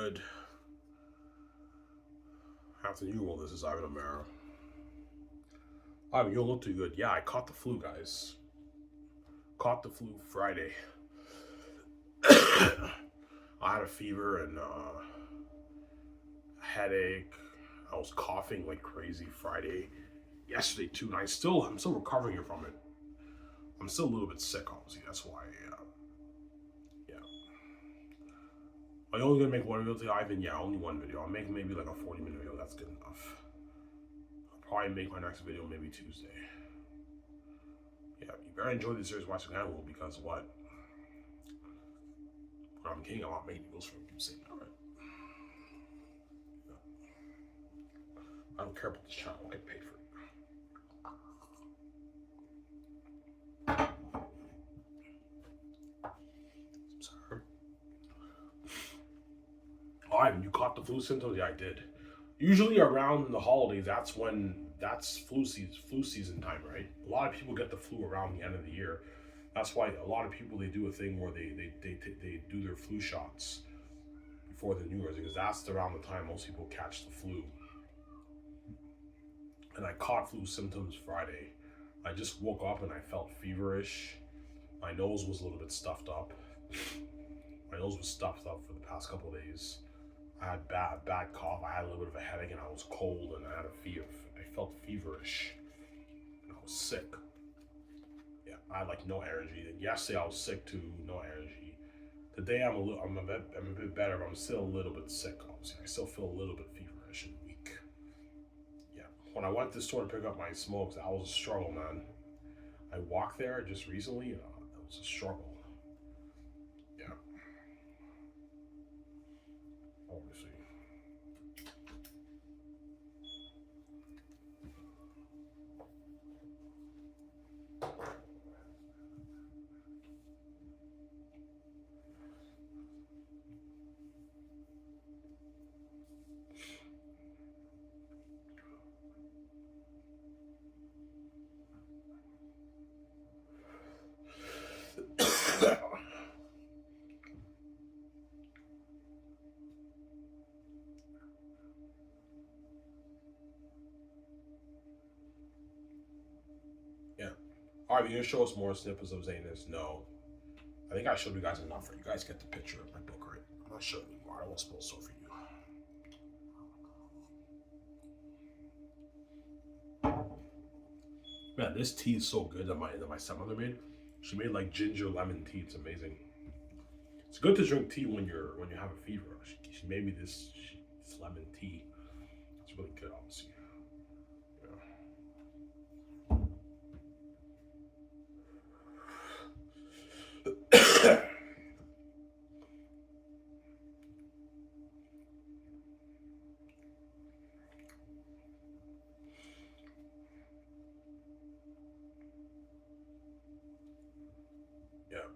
Good afternoon. Well, this is Ivan Amaro. Ivan, you don't look too good. Yeah, I caught the flu, guys. Caught the flu Friday. I had a fever and a headache. I was coughing like crazy Friday. Yesterday too, and I'm still recovering from it. I'm still a little bit sick, obviously. That's why. Yeah. Are you only gonna make one video today, Ivan? Yeah, only one video. I'll make maybe like a 40-minute video. That's good enough. I'll probably make my next video maybe Tuesday. Yeah, you better enjoy the series watching Animal because what? When I'm king, I want making videos for you saying alright. Yeah. I don't care about this channel, I'll get paid for it. Sorry. Alright, you caught the flu symptoms? Yeah, I did. Usually around the holidays, that's flu season time, right? A lot of people get the flu around the end of the year. That's why a lot of people, they do a thing where they do their flu shots before the New Year's, because that's around the time most people catch the flu. And I caught flu symptoms Friday. I just woke up and I felt feverish. My nose was a little bit stuffed up. My nose was stuffed up for the past couple of days. I had bad cough. I had a little bit of a headache and I was cold and I had a fever. I felt feverish and I was sick. Yeah, I had like no energy. And yesterday I was sick too, no energy. Today I'm a bit better, but I'm still a little bit sick. Obviously, I still feel a little bit feverish and weak. Yeah, when I went to the store to pick up my smokes, that was a struggle, man. I walked there just recently. That was a struggle. Yeah, obviously. Yeah. All right, you gonna show us more snippets of Xanus? No. I think I showed you guys enough. You guys get the picture of my book, right? I'm not showing you more. I won't spoil so for you. Man, this tea is so good that my stepmother made. She made like ginger lemon tea. It's amazing. It's good to drink tea when you have a fever. She made me this lemon tea. It's really good, obviously. Yeah. Yeah.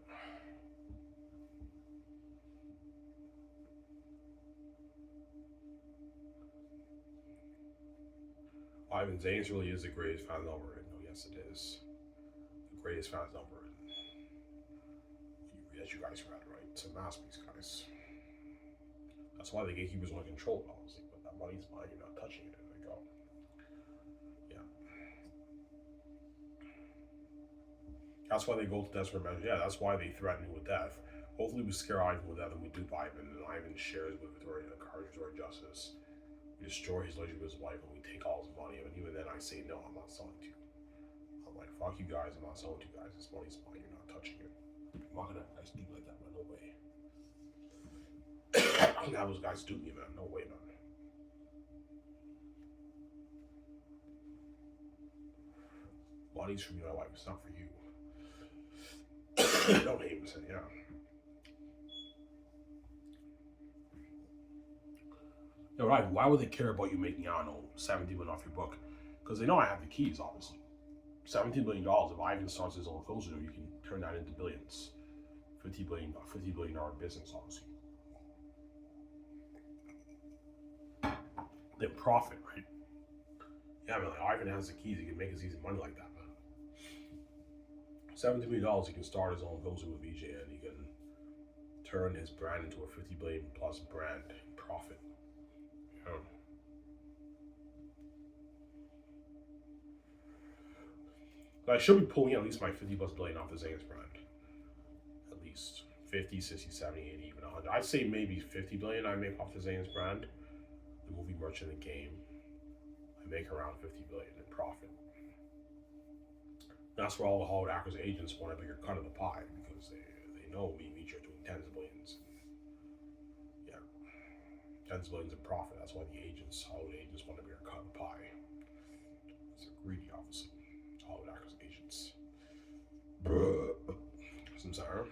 Ivan Zanes really is the greatest fan ever written. Oh, yes, it is. The greatest fan ever written. As you guys read, right? It's a masterpiece, guys. That's why the gatekeepers want to control it, obviously. But that money's mine. You're not touching it. There we go. Yeah. That's why they go to desperate measures. Yeah, that's why they threaten you with death. Hopefully we scare Ivan with death and we dupe Ivan, and Ivan shares with Victoria and encourages Victoria justice. We destroy his relationship with his wife and we take all his money. And even then I say, no, I'm not selling to you. I'm like, fuck you guys, I'm not selling to you guys. This money's mine, you're not touching it. I'm not gonna have guys do like that, man. No way. I'm gonna have those guys do me, man. No way, man. Money's for me, my wife. It's not for you. Don't hate me, yeah. Yeah, right. Why would they care about you making, I don't know, $17 million off your book? Because they know I have the keys, obviously. $17 billion. If Ivan starts his own film studio, you can turn that into billions. $50 billion business, obviously. Then profit, right? Yeah, I mean, like Ivan has the keys. He can make his easy money like that, man. $17 million, he can start his own film studio with VJ, and he can turn his brand into a $50 billion plus brand profit. You know? But I should be pulling at least my 50 plus billion off the Xanus brand. At least 50, 60, 70, 80, even 100. I'd say maybe 50 billion I make off the Xanus brand. The movie merchant in the game, I make around 50 billion in profit. That's where all the Hollywood actors and agents want a bigger cut of the pie because they know me are doing tens of billions. Yeah, tens of billions in profit. That's why the agents, Hollywood agents, want a bigger cut of the pie. They're greedy, obviously. Hollywood actors and agents. Some sour.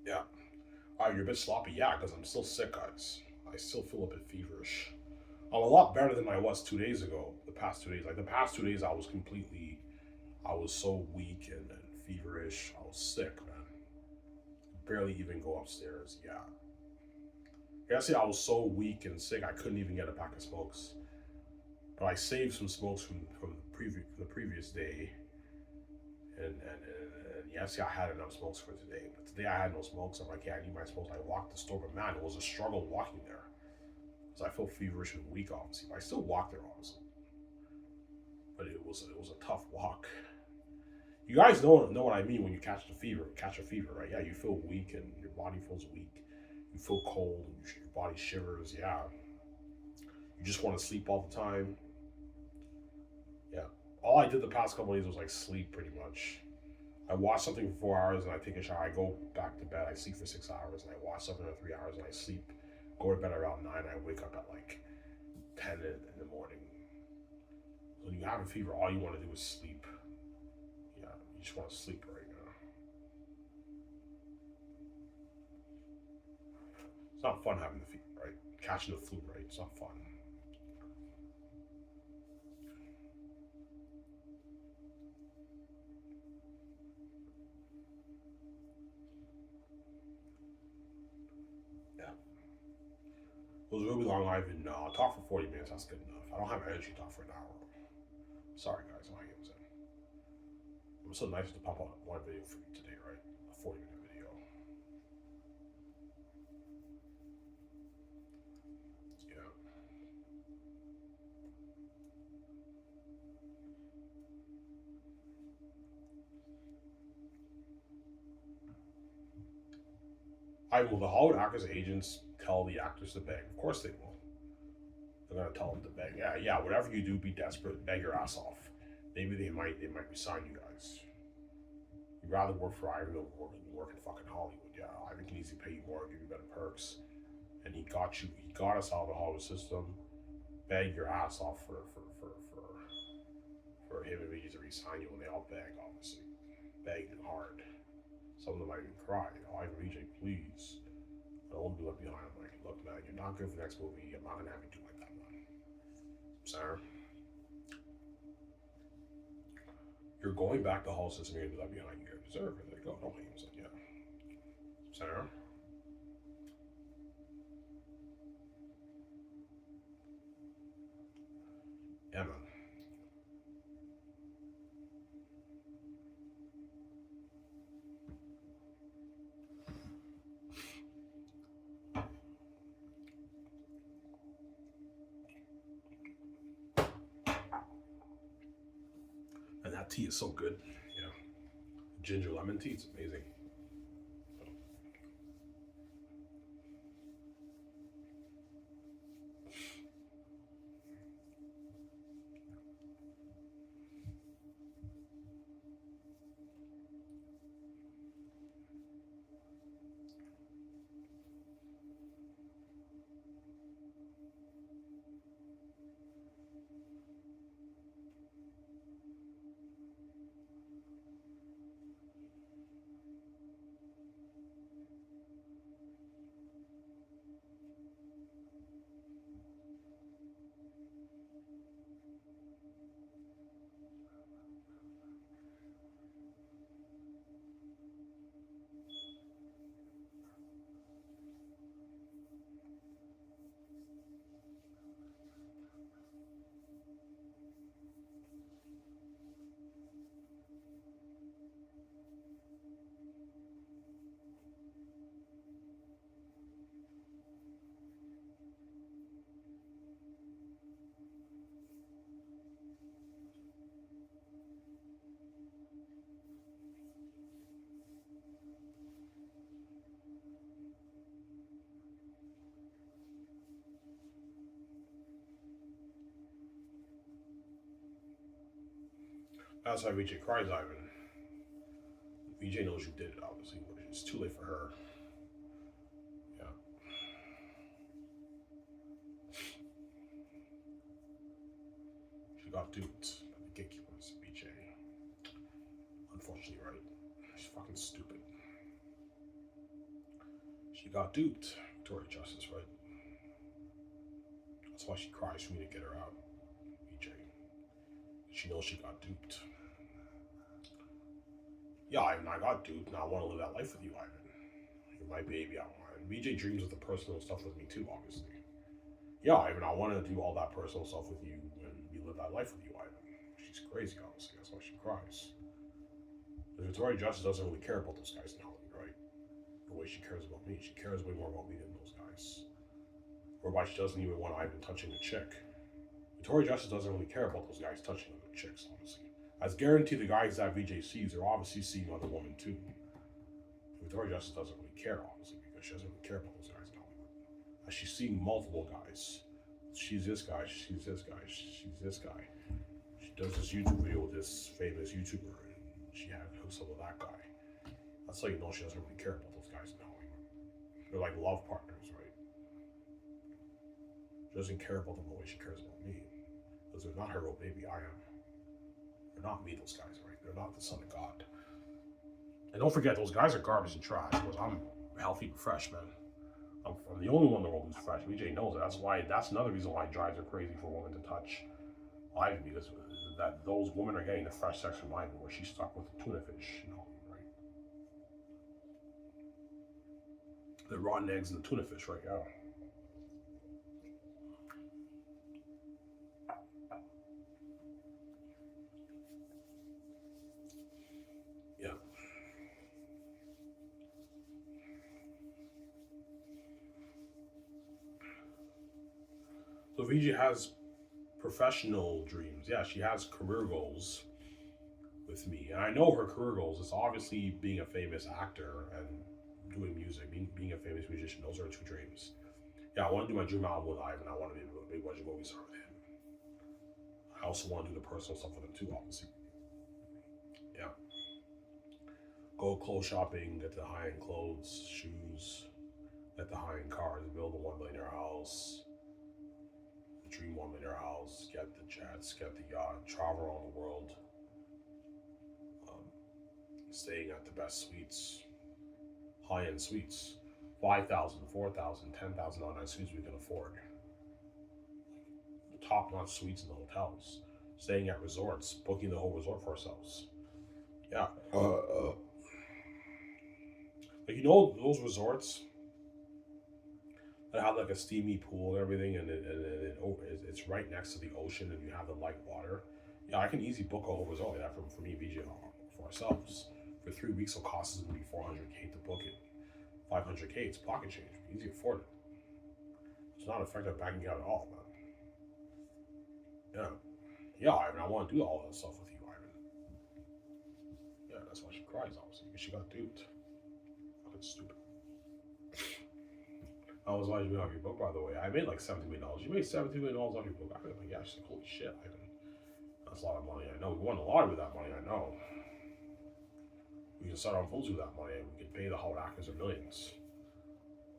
Yeah. Alright, you're a bit sloppy. Yeah, because I'm still sick, guys. I still feel a bit feverish. I'm a lot better than I was 2 days ago. The past 2 days. Like, the past 2 days, I was so weak and feverish. I was sick, man. Barely even go upstairs. Yeah. Yesterday, I was so weak and sick, I couldn't even get a pack of smokes. But I saved some smokes from the previous day. And yesterday, I had enough smokes for today. But today, I had no smokes. I'm like, yeah, I need my smokes. I walked the store, but man, it was a struggle walking there. Because I felt feverish and weak, obviously. But I still walked there, obviously. But it was a tough walk. You guys know what I mean when you catch a fever, right? Yeah, you feel weak and your body feels weak. You feel cold and your body shivers. Yeah, you just want to sleep all the time. Yeah, all I did the past couple of days was like sleep, pretty much. I watch something for 4 hours and I take a shower. I go back to bed. I sleep for 6 hours and I watch something for 3 hours and I sleep. Go to bed around 9. I wake up at like 10 in the morning. When you have a fever, all you want to do is sleep. Yeah, you just want to sleep right now. It's not fun having the fever, right? Catching the flu, right? It's not fun. Yeah. It was really long. I've been talk for 40 minutes. That's good enough. I don't have energy to talk for an hour. Sorry, guys. I'm not getting upset. It was so nice to pop out one video for you today, right? A 40-minute video. Yeah. Will the Hollywood actors agents tell the actors to beg? Of course they will. They're gonna tell them to beg. Yeah. Whatever you do, be desperate. Beg your ass off. Maybe they might resign you guys. You'd rather work for Ivan than work in fucking Hollywood. Yeah, Ivan can easily pay you more, give you better perks, and he got us out of the Hollywood system. Beg your ass off for him and me to resign you, and they all beg, obviously, begged hard. Some of them might even cry. Ivan VJ, please, I don't want to be left behind. I'm like, look, man, you're not good for the next movie. I'm not gonna have you do like that, man. Sarah, you're going back to the Hollywood system. You're gonna be left behind. You deserve it. There you go. Don't hate him. Yeah. Sarah. Yeah, man. And that tea is so good. Yeah. Ginger lemon tea, it's amazing. That's why VJ cries, Ivan. VJ knows you did it, obviously, but it's too late for her. Yeah. She got duped by the gatekeepers, VJ. Unfortunately, right? She's fucking stupid. She got duped, Victoria Justice, right? That's why she cries for me to get her out, VJ. She knows she got duped. Yeah, Ivan, I got duped, and I want to live that life with you, Ivan. You're my baby, I want. And VJ dreams of the personal stuff with me too, obviously. Yeah, Ivan, I want to do all that personal stuff with you, and we live that life with you, Ivan. She's crazy, obviously. That's why she cries. But Victoria Justice doesn't really care about those guys now, right? The way she cares about me. She cares way more about me than those guys. Whereby she doesn't even want Ivan touching a chick. Victoria Justice doesn't really care about those guys touching other chicks, honestly. As guaranteed, the guys that VJ sees are obviously seeing other women too. Victoria Justice doesn't really care, obviously, because she doesn't really care about those guys now. As she's seeing multiple guys. She's this guy, she's this guy, she's this guy. She does this YouTube video with this famous YouTuber, and she had hooks up with that guy. That's how you know she doesn't really care about those guys now. They're like love partners, right? She doesn't care about them the way she cares about me. Because they're not her real baby, I am. They're not me, those guys, right? They're not the son of God. And don't forget, those guys are garbage and trash, because I'm healthy and fresh, man. I'm the only one in the world who's fresh. VJ knows it. That's another reason why it drives her crazy for women to touch Ivan, because that those women are getting the fresh sex from Ivan, where she's stuck with the tuna fish, right? The rotten eggs and the tuna fish right now. Yeah. So VJ has professional dreams. Yeah, she has career goals with me. And I know her career goals. It's obviously being a famous actor and doing music, being a famous musician. Those are her two dreams. Yeah, I want to do my dream album with Ivan. I want to be a big budget movie star with him. I also want to do the personal stuff with him too, obviously. Yeah. Go clothes shopping, get the high-end clothes, shoes, get the high-end cars, build a $1 million house, the dream $1 million house, get the jets, get the yacht, travel around the world, staying at the best suites, high-end suites, $5,000, $4,000, $10,000 night suites we can afford. The top-notch suites in the hotels, staying at resorts, booking the whole resort for ourselves. Yeah. Like, you know, those resorts that have like a steamy pool and everything, and it's right next to the ocean, and you have the light water. Yeah, I can easily book a whole resort like that for me, VJ, for ourselves. For 3 weeks, it'll cost us maybe $400K to book it. $500K, it's pocket change. Easy to afford it. It's not effective backing out at all, man. Yeah, Ivan, I want to do all that stuff with you, Ivan. Yeah, that's why she cries, obviously, because she got duped. Fucking stupid. I was watching me off your book, by the way. I made like $17 million. You made $17 million off your book. I was like, yeah, she's like, holy shit, Ivan. That's a lot of money, I know. We won a lottery with that money, I know. We can start on fools with that money, and we can pay the Hollywood actors of millions.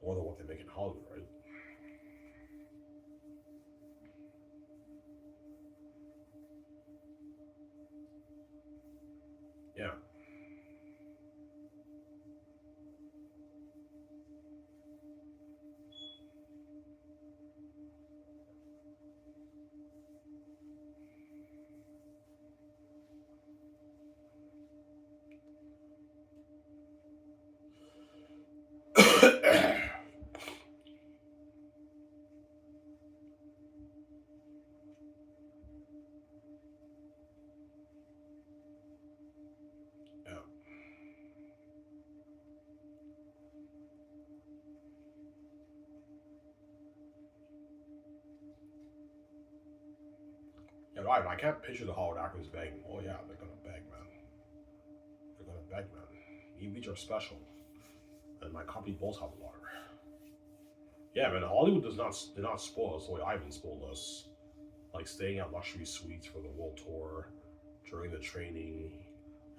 More than what they make in Hollywood, right? Yeah. Yeah, right. I can't picture the Hollywood actors begging. Oh yeah, they're gonna beg, man. They're gonna beg, man. You each are special, and my company both have water. Yeah, man. Hollywood did not spoil us the way Ivan spoiled us. Like staying at luxury suites for the world tour, during the training,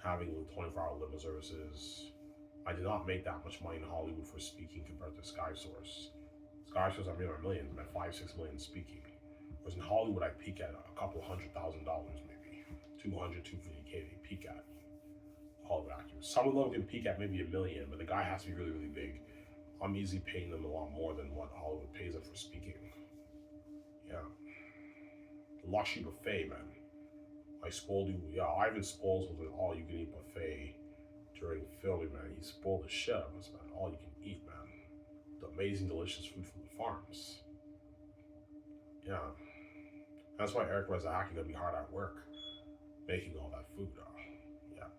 having 24-hour limo services. I did not make that much money in Hollywood for speaking compared to Sky Source. Sky Source, I made my millions, I 5, 6 million speaking. Whereas in Hollywood, I peak at a couple $100,000 maybe, 200, 250K they peak at. Hollywood actors. Some of them can peak at maybe $1 million, but the guy has to be really, really big. I'm easily paying them a lot more than what Hollywood pays them for speaking. Yeah. The luxury buffet, man. I spoiled you. Yeah, Ivan spoils with an all-you-can-eat buffet during filming, man. He spoiled the shit out of us, man. All you can eat, man. The amazing, delicious food from the farms. Yeah. That's why Eric Rezaki gonna be hard at work making all that food. Yeah.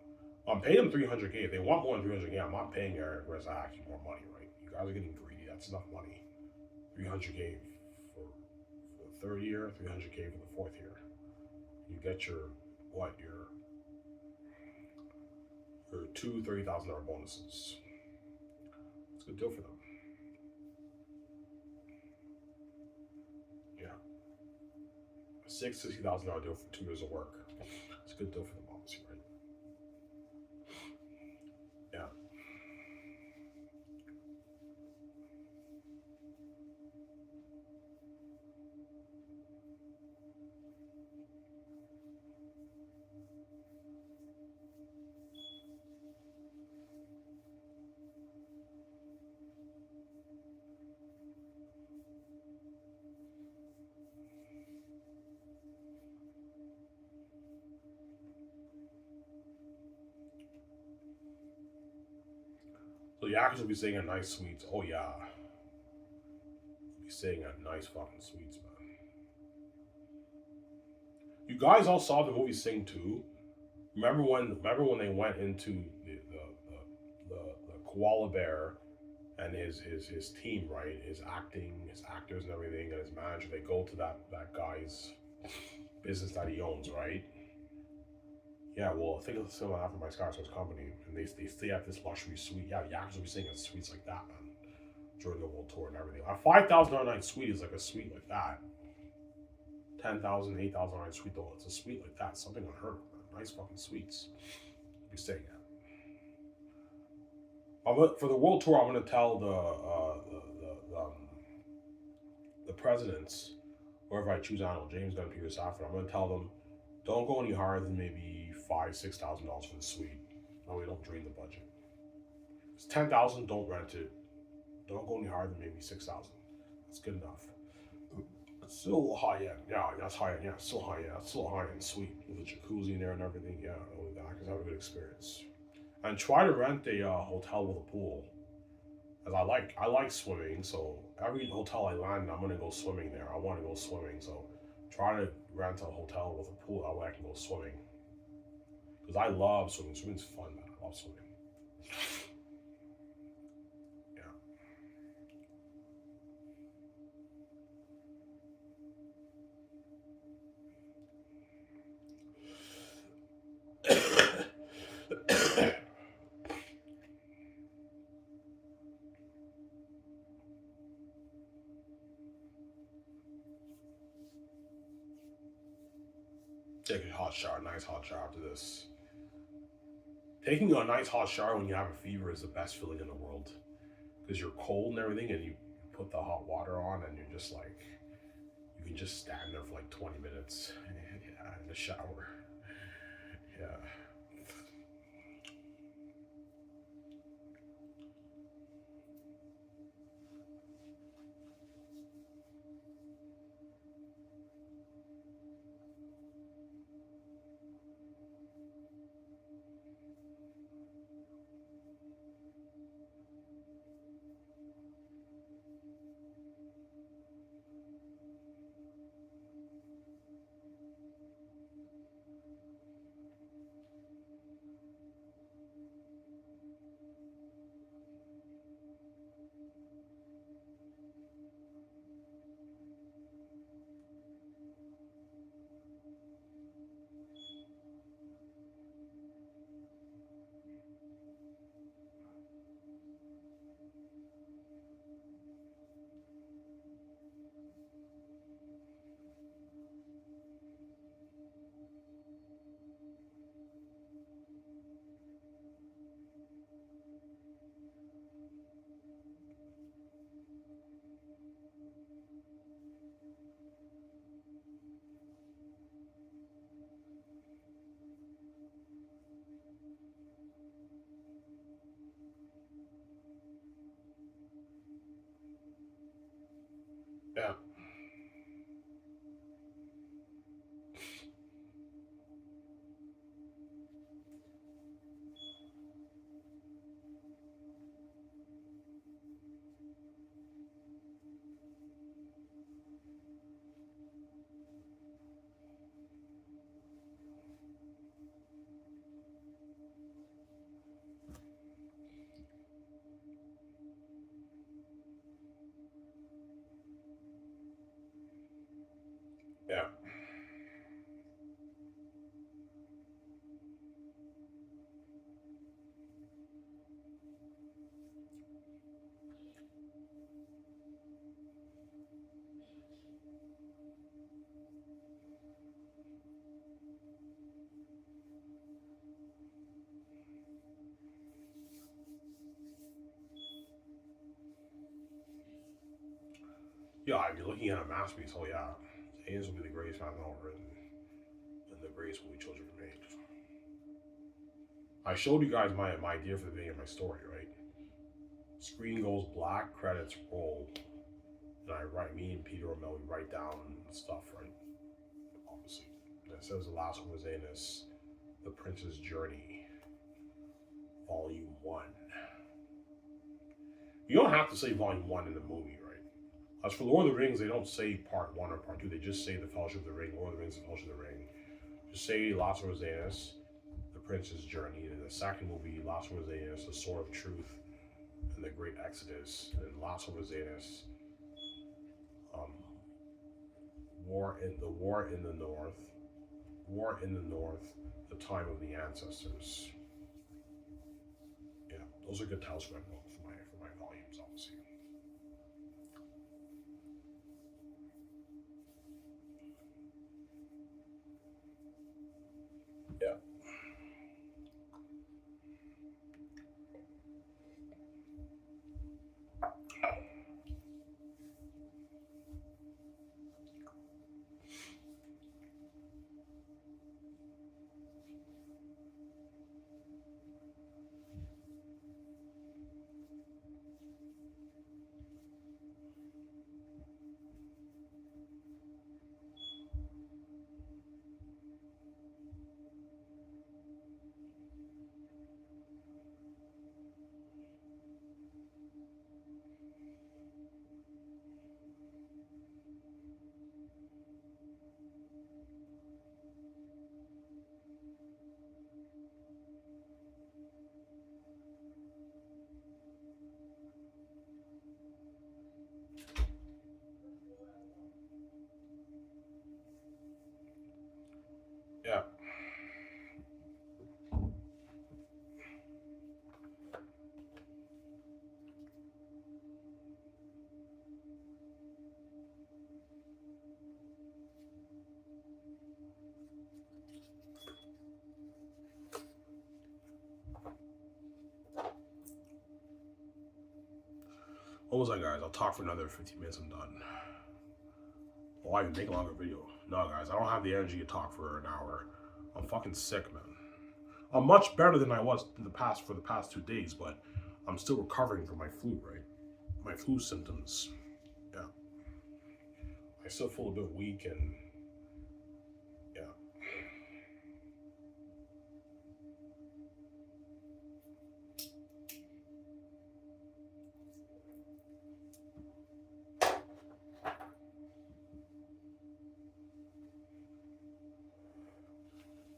I'm paying them 300K. If they want more than 300K, I'm not paying Eric Rezaki more money, right? You guys are getting greedy. That's enough money. 300K for the third year, 300K for the fourth year. You get your two $30,000 bonuses. It's a good deal for them. Yeah. $60,000 deal for 2 years of work. It's a good deal for them, obviously, right? Yeah. So the actors will be staying at nice suites. Oh yeah. They'll be staying at nice fucking suites, man. You guys all saw the movie Sing 2? Remember when they went into the koala bear and his team, right? His actors and everything, and his manager, they go to that guy's business that he owns, right? Yeah, well, think of the cinema after my Sky Source company, and they stay at this luxury suite. Yeah, the actors will be staying at suites like that, man, during the world tour and everything. A $5,000 night suite is like a suite like that. 10,000, $8,000 night suite though. It's a suite like that. Something unheard of, man. Nice fucking suites. Be staying at. For the world tour, I'm gonna tell the presidents, wherever I choose, I don't know, James Gunn, Peter Safran, I'm gonna tell them, don't go any higher than maybe $5,000, $6,000 for the suite. No, we don't drain the budget. It's 10,000. Don't rent it. Don't go any higher than maybe 6,000. That's good enough. It's still high end. Yeah, that's high end. Yeah, it's still high end. It's still a high end suite with a jacuzzi in there and everything. Yeah, the actors have a good experience. And try to rent a hotel with a pool. As I like swimming, so every hotel I land, I'm gonna go swimming there. I want to go swimming, so try to rent a hotel with a pool that way I can go swimming. Because I love swimming. Swimming's fun, man. I love swimming. Yeah. Take a hot shower, nice hot shower after this. Taking a nice hot shower when you have a fever is the best feeling in the world. Because you're cold and everything, and you put the hot water on, and you're just like, you can just stand there for like 20 minutes yeah, in the shower. Yeah. Yeah. Yeah. Yeah, if you're looking at a masterpiece, oh yeah, Xanus will be the greatest man ever written, and the greatest movie children have made. I showed you guys my idea for the beginning of my story, right? Screen goes black, credits roll, and I write, me and Peter O'Malley write down stuff, right? Obviously. And it says the last one was Xanus, The Prince's Journey, Volume 1. You don't have to say Volume 1 in the movie, right? As for Lord of the Rings, they don't say Part 1 or Part 2, they just say The Fellowship of the Ring, Lord of the Rings, The Fellowship of the Ring. Just say Last of Xanus, The Prince's Journey, and the second will be Last of Xanus, The Sword of Truth, and the Great Exodus, and Last of Xanus, um, War in the North, War in the North, The Time of the Ancestors. Yeah, those are good titles for my volumes, obviously. Yeah. Yeah. What was that, guys? I'll talk for another 15 minutes. I'm done. Oh, I can make a longer video. No, guys, I don't have the energy to talk for an hour. I'm fucking sick, man. I'm much better than I was in the past for the past 2 days, but I'm still recovering from my flu, right? My flu symptoms. Yeah. I still feel a bit weak and yeah.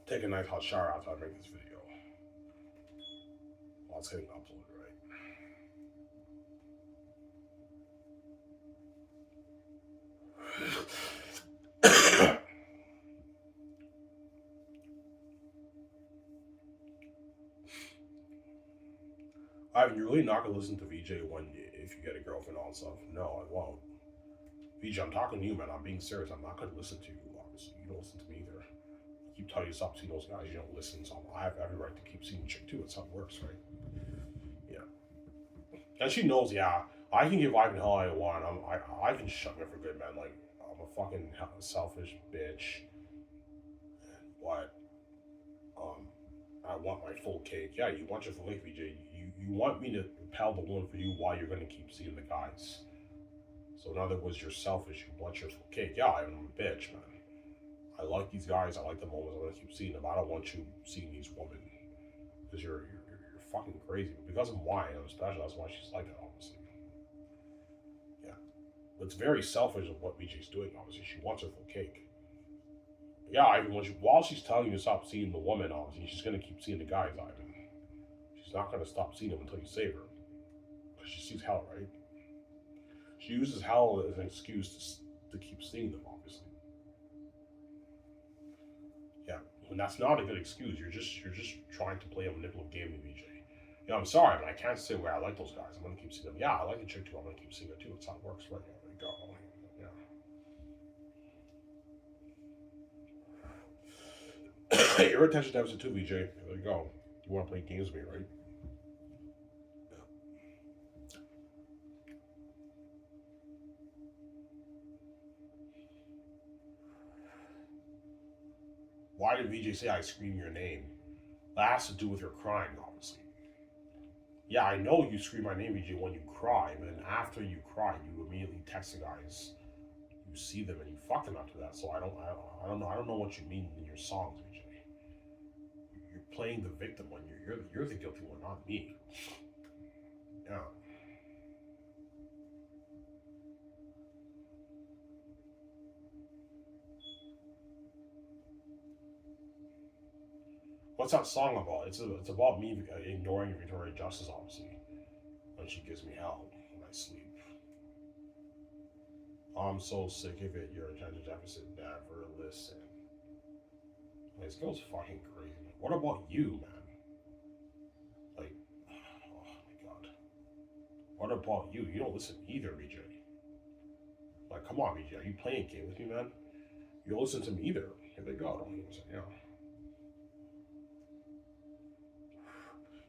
Take a nice hot shower after I make this video. While it's getting uploaded, right? Ivan, you're really not gonna listen to VJ when if you get a girlfriend and all that stuff. No, I won't. VJ, I'm talking to you, man. I'm being serious. I'm not gonna listen to you. Obviously, you don't listen to me either. I keep telling you stop seeing those guys. You don't listen, so I have every right to keep seeing chick too. That's how it works, right? Yeah. And she knows. Yeah, I can give Ivan hell I want. I can shut me up for good, man. Like I'm a fucking selfish bitch. And what? Um, I want my full cake. Yeah, you want your full cake, VJ. You want me to pal the woman for you while you're gonna keep seeing the guys. So in other words, you're selfish. You want your full cake. Yeah, I'm a bitch, man. I like these guys. I like the moments. I'm gonna keep seeing them. I don't want you seeing these women because you're fucking crazy. But because I'm white, I'm special. That's why she's like that, obviously. Yeah, but it's very selfish of what BJ's doing. Obviously, she wants her full cake. Yeah, Ivan. While she's telling you to stop seeing the woman, obviously, she's gonna keep seeing the guys, Ivan. She's not gonna stop seeing them until you save her. Because she sees hell, right? She uses hell as an excuse to keep seeing them, obviously. Yeah, and that's not a good excuse. You're just trying to play a manipulative game with VJ. Yeah, I'm sorry, but I can't say where I like those guys. I'm gonna keep seeing them. Yeah, I like the chick too. I'm gonna keep seeing her too. That's how it works, right? Yeah, there you go. Yeah. Your attention deficit too, VJ. There you go. You want to play games with me, right? Why did VJ say I scream your name? That has to do with your crying, obviously. Yeah, I know you scream my name, VJ, when you cry, but then after you cry, you immediately text the guys. You see them and you fuck them after that. So I don't know what you mean in your songs, VJ. You're playing the victim when you're the guilty one, not me. Yeah. What's that song about? It's about me ignoring Victoria Justice, obviously, when she gives me hell when I sleep. I'm so sick of it. Your attention deficit never listen. This girl's fucking crazy. What about you, man? Like, oh my god. What about you? You don't listen either, BJ. Like, come on, BJ. Are you playing a game with me, man? You don't listen to me either. Here they go. Don't listen. Yeah.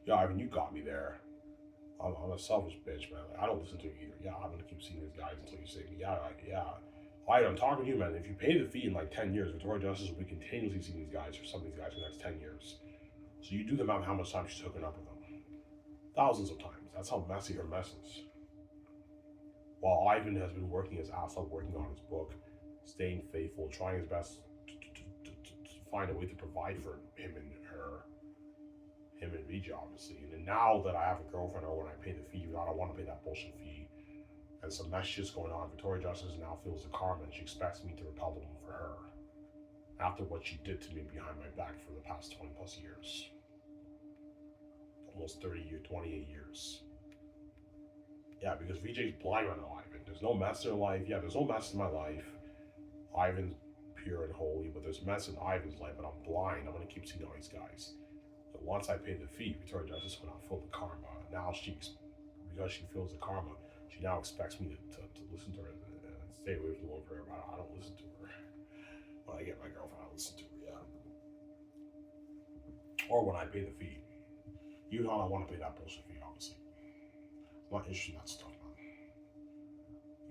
Yeah, Ivan, you got me there. I'm a selfish bitch, man. Like, I don't listen to you either. Yeah, I'm gonna keep seeing these guys until you save me. Yeah, yeah. Alright, I'm talking to you, man. If you pay the fee in like 10 years, Victoria Justice will be continuously seeing these guys or some of these guys for the next 10 years. So you do the math how much time she's hooking up with them. Thousands of times. That's how messy her mess is. While Ivan has been working his ass off, working on his book, staying faithful, trying his best to find a way to provide for him and her, him and Vijay, obviously. And then now that I have a girlfriend, or when I pay the fee, I don't want to pay that bullshit fee. And some mess shit's going on. Victoria Justice now feels the karma, and she expects me to repel them for her after what she did to me behind my back for the past 20 plus years. Almost 30 years, 28 years. Yeah, because VJ's blind right now, Ivan. There's no mess in her life. Yeah, there's no mess in my life. Ivan's pure and holy, but there's mess in Ivan's life, but I'm blind. I'm going to keep seeing all these guys. But once I pay the fee, Victoria Justice will not feel the karma. Now because she feels the karma, she now expects me to listen to her and stay away from the one for her. I don't listen to her. When I get my girlfriend, I listen to her, yeah. Or when I pay the fee. You know I want to pay that bullshit fee, obviously. I'm not interested in that stuff, man.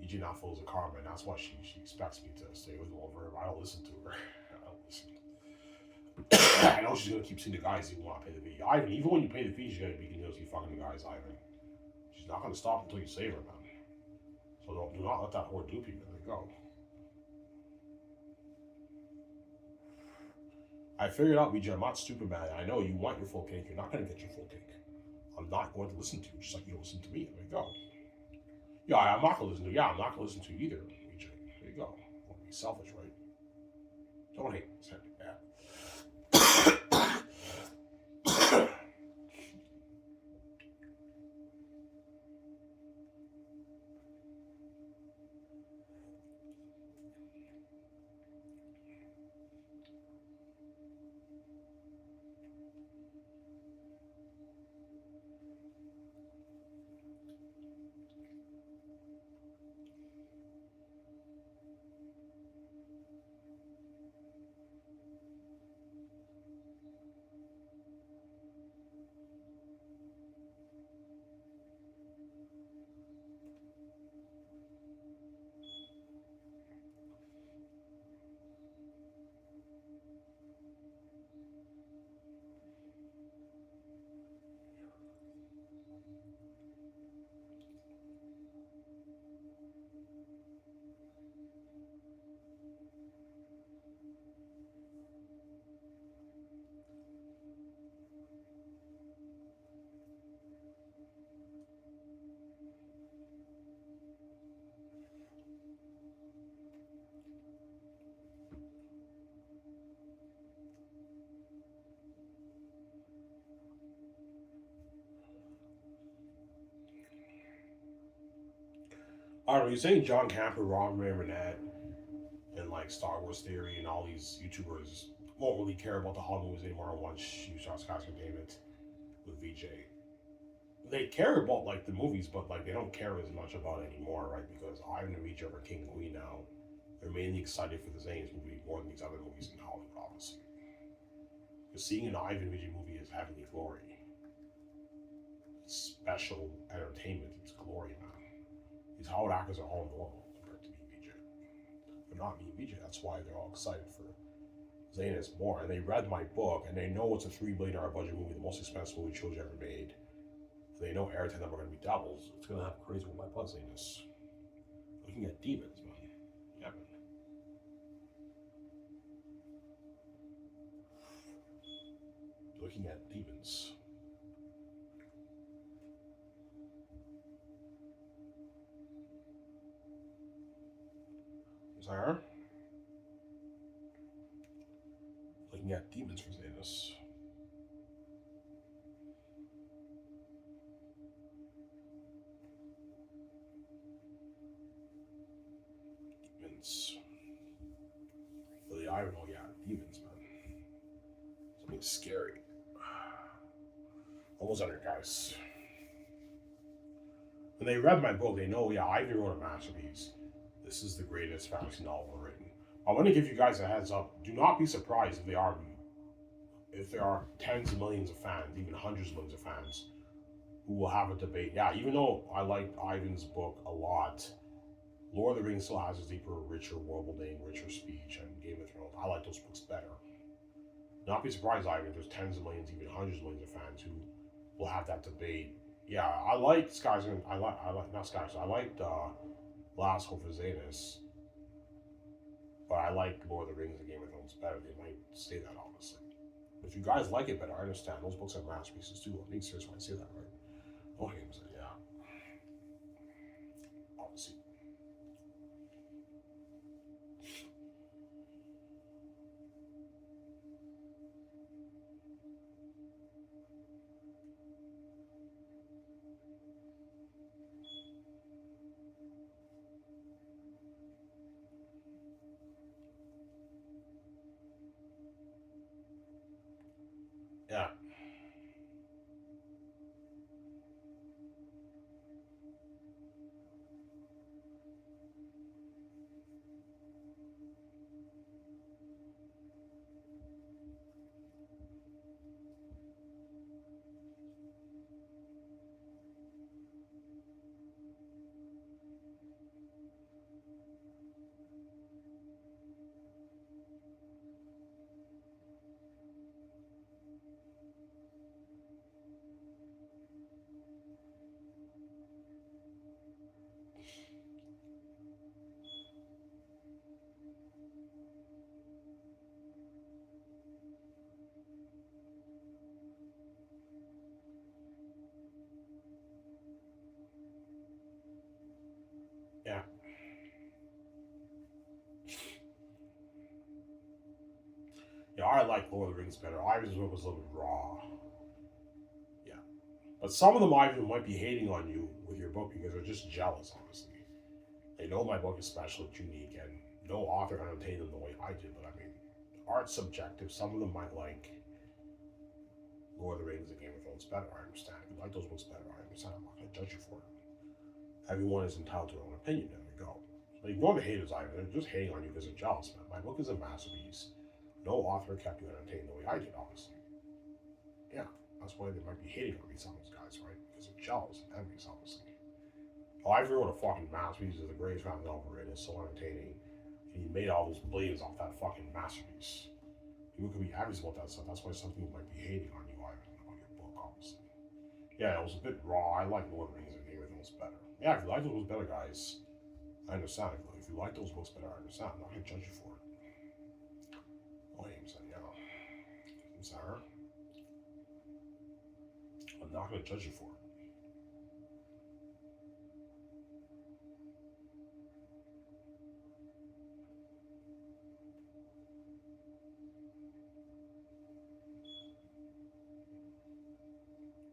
EG now feels the karma, and that's why she expects me to stay with her over her. I don't listen to her. I don't listen. I know she's gonna keep seeing the guys even want to pay the fee. Ivan, even when you pay the fee, she's gonna be continuously fucking the guys, Ivan. She's not gonna stop until you save her, man. So do not let that whore dupe you. There you go. I figured out, BJ, I'm not stupid, man. I know you want your full cake. You're not gonna get your full cake. I'm not going to listen to you, just like you don't listen to me. There you go. Yeah, I'm not gonna listen to you. Yeah, I'm not gonna listen to you either, BJ. There you go. Don't be selfish, right? Don't hate. It's bad. I don't know, you're saying John Camper, Ron Burnett, and like Star Wars Theory and all these YouTubers won't really care about the Hollywood movies anymore once you start Scott's Entertainment with VJ. They care about like the movies, but like they don't care as much about it anymore, right? Because Ivan and VJ are King and Queen now. They're mainly excited for the Xanus movie more than these other movies in Hollywood, obviously. Because seeing an Ivan VJ movie is heavenly glory. It's special entertainment. It's glory, man. These Hollywood actors are all normal compared to me and VJ. They're not me and VJ. That's why they're all excited for Xanus more. And they read my book, and they know it's a $3 billion budget movie, the most expensive movie Trilogy ever made. They know airtime number are going to be doubles. It's going to have crazy with my blood Xanus. Looking at demons, man. Yeah, man. Looking at demons. Sorry? Looking at demons for Xanus. Demons. For the Ivanhoe, yeah, demons, man. Something scary. Almost under, guys. When they read my book, they know, yeah, Ivan wrote a masterpiece. This is the greatest fantasy novel written. I want to give you guys a heads up. Do not be surprised if there are tens of millions of fans, even hundreds of millions of fans, who will have a debate. Yeah, even though I liked Ivan's book a lot, Lord of the Rings still has a deeper, richer world building, richer speech, and Game of Thrones. I like those books better. Not be surprised, Ivan, if there's tens of millions, even hundreds of millions of fans who will have that debate. Yeah, I like Skies and I like not Skies. I liked Last Hope of Xanus, but I like Lord of the Rings and Game of Thrones better. They might say that, honestly. If you guys like it better, I understand. Those books are masterpieces too. I think seriously when I say that, right? Oh, games, yeah. Obviously. Yeah. Yeah. Yeah, I like Lord of the Rings better. Ivan's book was a little bit raw. Yeah. But some of them Ivan might be hating on you with your book because they're just jealous, honestly. They know my book is special, it's unique, and no author can obtain them the way I did, but I mean, art's subjective. Some of them might like Lord of the Rings and Game of Thrones better, I understand. If you like those books better, I understand. I'm not going to judge you for it. Everyone is entitled to their own opinion, there we go. But ignore the haters, Ivan. They're just hating on you because they're jealous, man. My book is a masterpiece. No author kept you entertained the way I did, obviously. Yeah, that's why they might be hating on me, some of those guys, right? Because they're jealous and envious, obviously. Oh, I wrote a fucking masterpiece. It's the greatest fantasy novel written. It's so entertaining. And he made all those billions off that fucking masterpiece. People could be envious about that stuff. That's why some people might be hating on you, Ivan, about your book, obviously. Yeah, it was a bit raw. I like Lord of the Rings and Game of Thrones better. Yeah, if you like those books better, guys, I understand. If you like those books better, I understand. I'm not going to judge you for it. Oh, James, yeah. I'm sorry. I'm not going to judge you for it.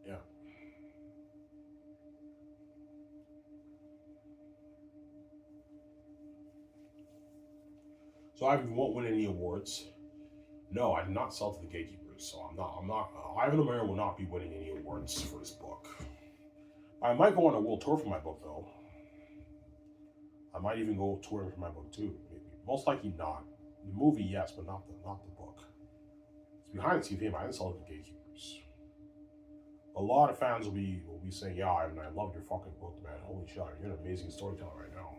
Yeah. So I won't win any awards. No, I did not sell to the gatekeepers, so I'm not. Ivan the Mayor will not be winning any awards for this book. I might go on a world tour for my book, though. I might even go touring for my book too. Maybe, most likely not. The movie, yes, but not the book. It's behind the scenes game. I didn't sell to the gatekeepers. A lot of fans will be saying, "Yeah, I love your fucking book, man. Holy shit, you're an amazing storyteller right now.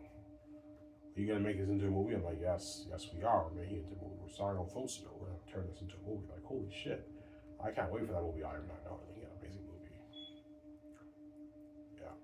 Are you gonna make this into a movie?" I'm like, yes, we are. We're making it into a movie. We're starting on film studio. We're gonna turn this into a movie. Like, holy shit. I can't wait for that movie, Iron Man. No, I think it's an amazing movie. Yeah.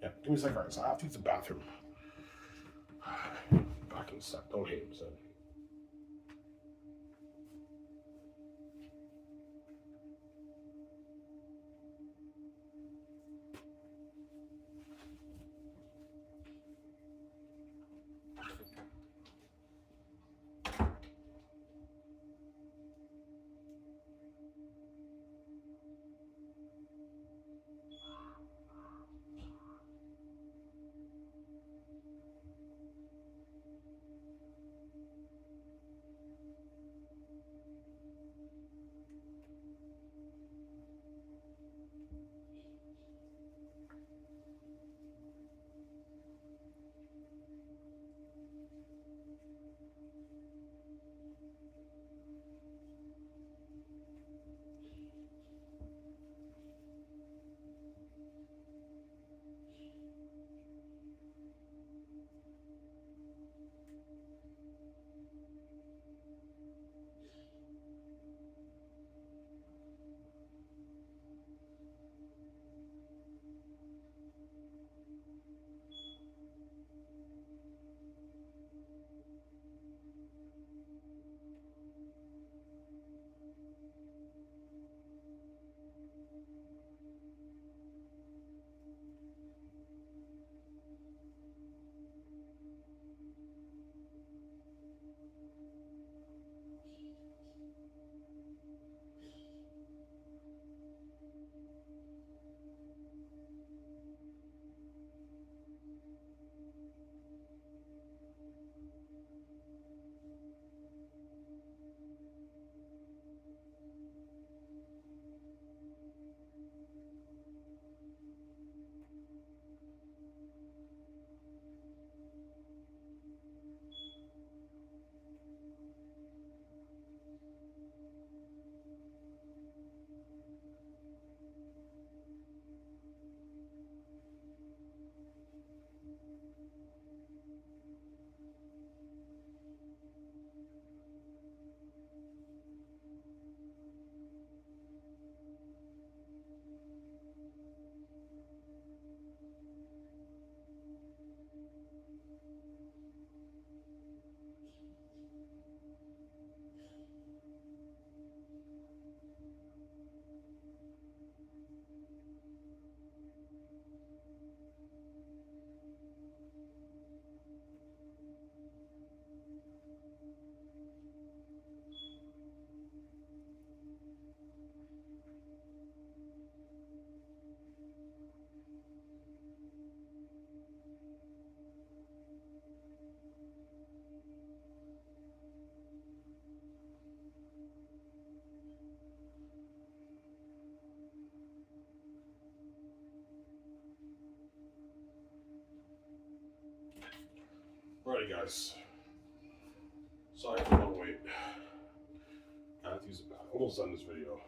Yeah, give me a second, guys. I have to use the bathroom. Back in a sec. Don't hate him, son. Alrighty, guys. Sorry for the long wait. I have to use the bathroom. Almost done this video.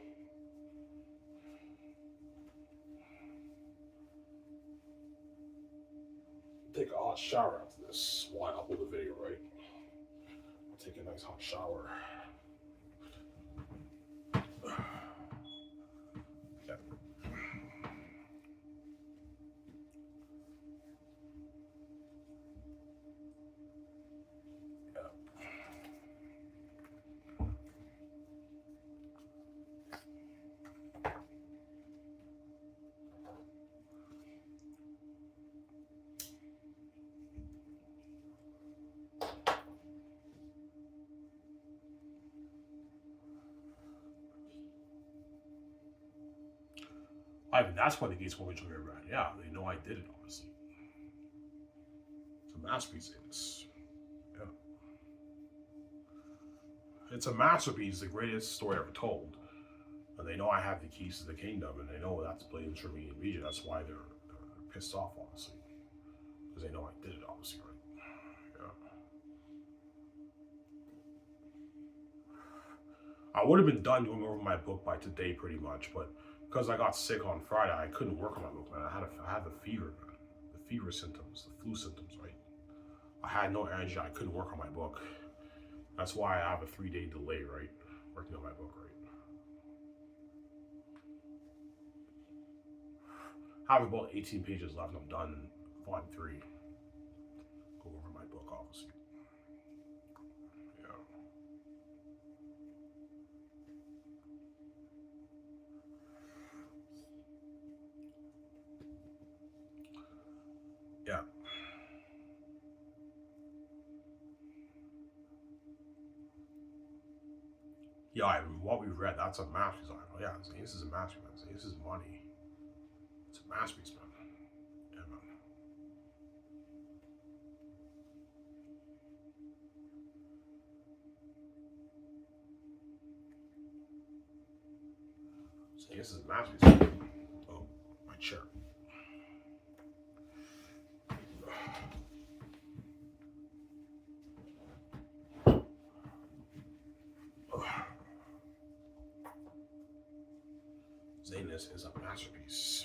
Take a hot shower after this. Why upload the video, right? I'll take a nice hot shower. Yeah. I mean, that's why the gates were originally red. Yeah, they know I did it, obviously. It's a masterpiece, Xanus. Yeah. It's a masterpiece, the greatest story ever told. And they know I have the keys to the kingdom, and they know that's the intermediate region. That's why they're pissed off, obviously. Because they know I did it, obviously, right? Yeah. I would have been done going over my book by today, pretty much, but because I got sick on Friday, I couldn't work on my book, man. I had the fever, man. The fever symptoms, the flu symptoms, right? I had no energy. I couldn't work on my book. That's why I have a 3-day delay, right? Working on my book, right? I have about 18 pages left, and I'm done volume 3. Go over my book, obviously. Yeah. Yeah. Yeah, I mean, what we've read, that's a masterpiece. Yeah, this is a masterpiece. This is money. It's a masterpiece, man. Yeah, man. So this is a masterpiece. Oh, my chair. Xanus is a masterpiece.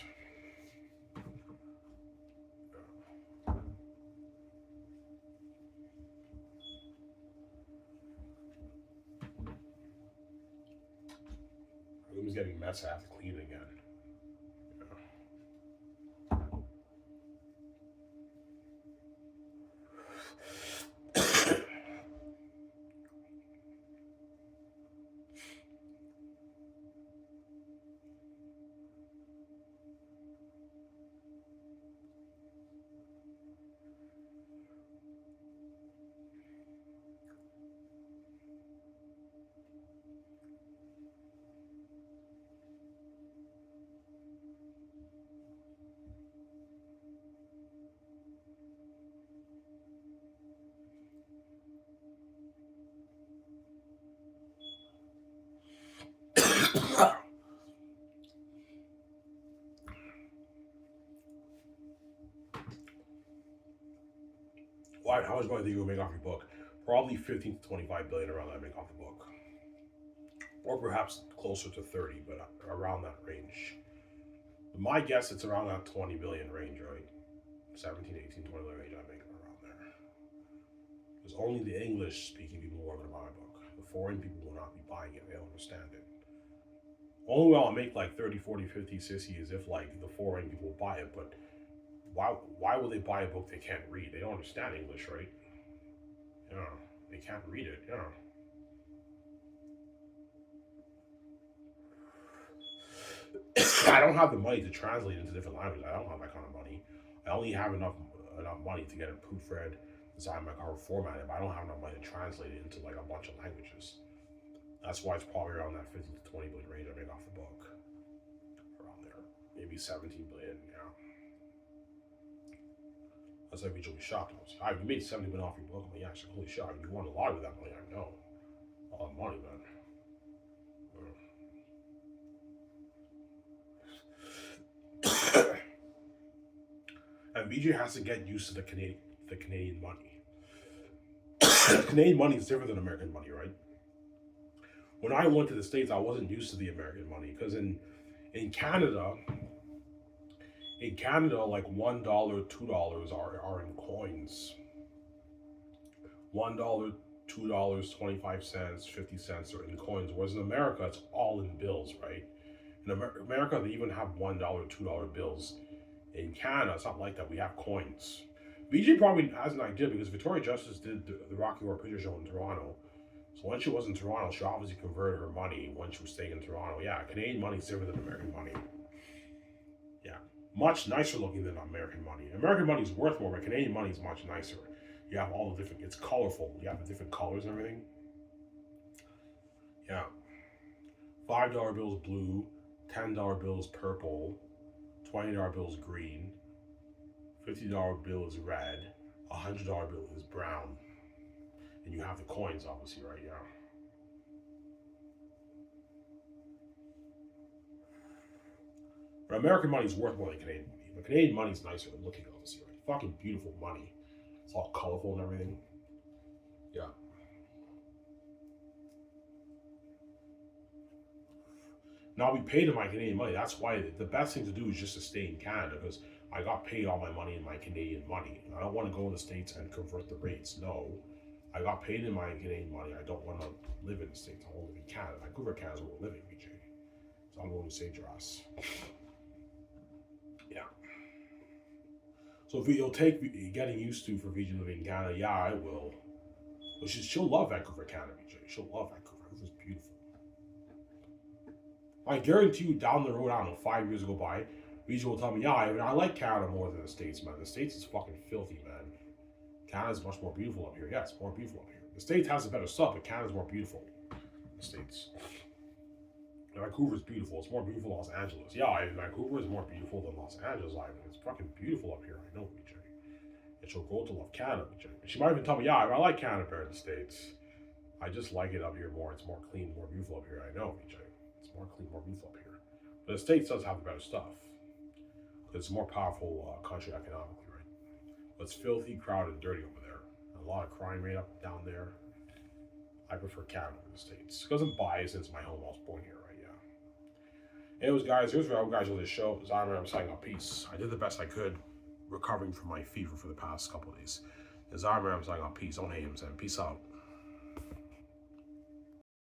Room's getting messy. I have to clean it again. Why? How much money do you make off your book? Probably 15 to 25 billion around that I make off the book, or perhaps closer to 30, but around that range. My guess, it's around that 20 billion range, right? 17, 18, 20 billion range. I make around there. Because only the English-speaking people are going to buy my book. The foreign people will not be buying it. They don't understand it. Only way I'll make like 30, 40, 50, 60 is if like the foreign people buy it, but why would they buy a book they can't read? They don't understand English, right? Yeah, they can't read it. Yeah. I don't have the money to translate into different languages. I don't have that kind of money. I only have enough money to get it proofread, design my cover, format it, but I don't have enough money to translate it into like a bunch of languages. That's why it's probably around that 15 to 20 billion range I make off the book. Around there. Maybe 17 billion, yeah. That's like usually shocked. You made 70 billion off your book. I'm like, yeah, actually, holy shit. You won a lot with that money, I know. A lot of money, man. And BJ has to get used to the Canadian money. Canadian money is different than American money, right? When I went to the States, I wasn't used to the American money because in Canada, like $1, $2 are in coins. $1, $2, 25 cents, 50 cents are in coins. Whereas in America, it's all in bills, right? In America, they even have $1, $2 bills. In Canada, it's not like that. We have coins. BJ probably has an idea because Victoria Justice did the Rocky Horror Picture Show in Toronto. So when she was in Toronto, she obviously converted her money when she was staying in Toronto. Yeah, Canadian money is different than American money. Yeah, much nicer looking than American money. American money is worth more, but Canadian money is much nicer. You have all the different, it's colorful. You have the different colors and everything. Yeah. $5 bills blue, $10 bills purple, $20 bill is green, $50 bill is red, $100 bill is brown. And you have the coins, obviously, right? Yeah. But American money is worth more than Canadian money. But Canadian money is nicer than looking, obviously, right? Fucking beautiful money. It's all colorful and everything. Yeah. Now we paid in my Canadian money. That's why the best thing to do is just to stay in Canada, because I got paid all my money in my Canadian money. I don't want to go in the States and convert the rates. No. I got paid in my Canadian money. I don't want to live in the States. I want to live in Canada. Vancouver, Canada is where we're living, BJ. So I'm going to save your ass. Yeah. So if you'll take getting used to for Vijay living in Canada, yeah, I will. But she'll love Vancouver, Canada, BJ. She'll love Vancouver. Vancouver's beautiful. I guarantee you down the road, I don't know, 5 years go by, Vijay will tell me, yeah, I like Canada more than the States, man. The States is fucking filthy, man. Canada's much more beautiful up here. Yeah, it's more beautiful up here. The States has the better stuff, but Canada's more beautiful. The States. And Vancouver's beautiful. It's more beautiful than Los Angeles. Yeah, Vancouver is more beautiful than Los Angeles. It's fucking beautiful up here. I know, BJ. And she'll grow to love Canada, BJ. She might even tell me, yeah, I like Canada better than the States. I just like it up here more. It's more clean, more beautiful up here. I know, BJ. It's more clean, more beautiful up here. But the States does have the better stuff. It's a more powerful country economically, right? But it's filthy, crowded, and dirty over there. A lot of crime rate up down there. I prefer Canada over the States. Because I'm biased, it's my home. I was born here, right? Yeah. Anyways, guys, here's where I hope you guys enjoyed this show. I'm signing off. Peace. I did the best I could recovering from my fever for the past couple of days. I'm signing off. Peace. Don't hate him, Sam. Peace out.